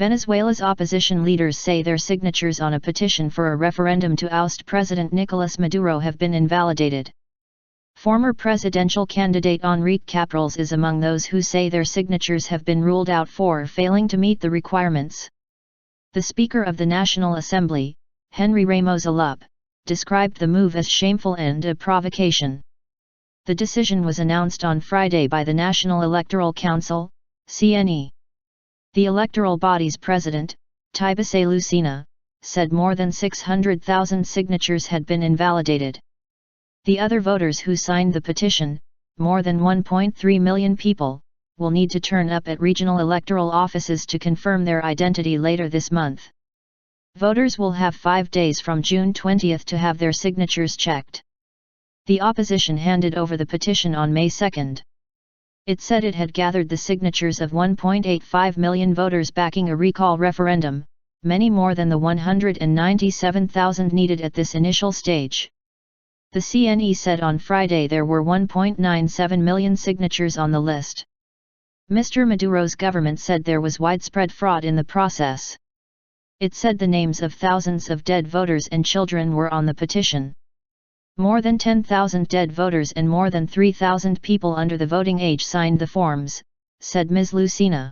Venezuela's opposition leaders say their signatures on a petition for a referendum to oust President Nicolas Maduro have been invalidated. Former presidential candidate Henrique Capriles is among those who say their signatures have been ruled out for failing to meet the requirements. The Speaker of the National Assembly, Ramos Allup, described the move as shameful and a provocation. The decision was announced on Friday by the National Electoral Council, CNE. The electoral body's president, Tibisay Lucena, said more than 600,000 signatures had been invalidated. The other voters who signed the petition, more than 1.3 million people, will need to turn up at regional electoral offices to confirm their identity later this month. Voters will have 5 days from June 20 to have their signatures checked. The opposition handed over the petition on May 2. It said it had gathered the signatures of 1.85 million voters backing a recall referendum, many more than the 197,000 needed at this initial stage. The CNE said on Friday there were 1.97 million signatures on the list. Mr. Maduro's government said there was widespread fraud in the process. It said the names of thousands of dead voters and children were on the petition. More than 10,000 dead voters and more than 3,000 people under the voting age signed the forms, said Ms. Lucena.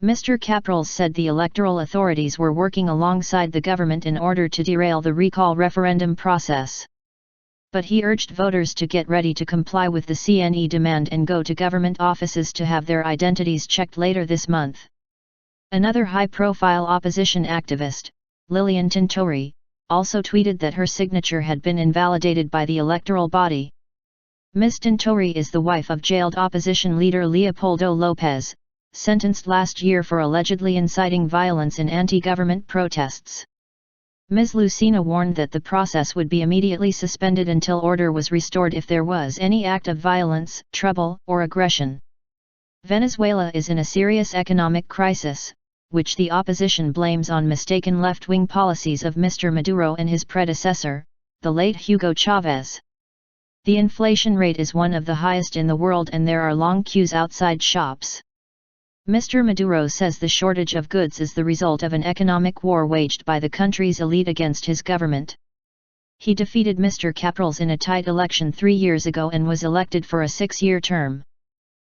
Mr. Capriles said the electoral authorities were working alongside the government in order to derail the recall referendum process. But he urged voters to get ready to comply with the CNE demand and go to government offices to have their identities checked later this month. Another high-profile opposition activist, Lilian Tintori, also tweeted that her signature had been invalidated by the electoral body. Ms. Tintori is the wife of jailed opposition leader Leopoldo Lopez, sentenced last year for allegedly inciting violence in anti-government protests. Ms. Lucena warned that the process would be immediately suspended until order was restored if there was any act of violence, trouble, or aggression. Venezuela is in a serious economic crisis, which the opposition blames on mistaken left-wing policies of Mr. Maduro and his predecessor, the late Hugo Chavez. The inflation rate is one of the highest in the world and there are long queues outside shops. Mr. Maduro says the shortage of goods is the result of an economic war waged by the country's elite against his government. He defeated Mr. Capriles in a tight election 3 years ago and was elected for a 6-year term.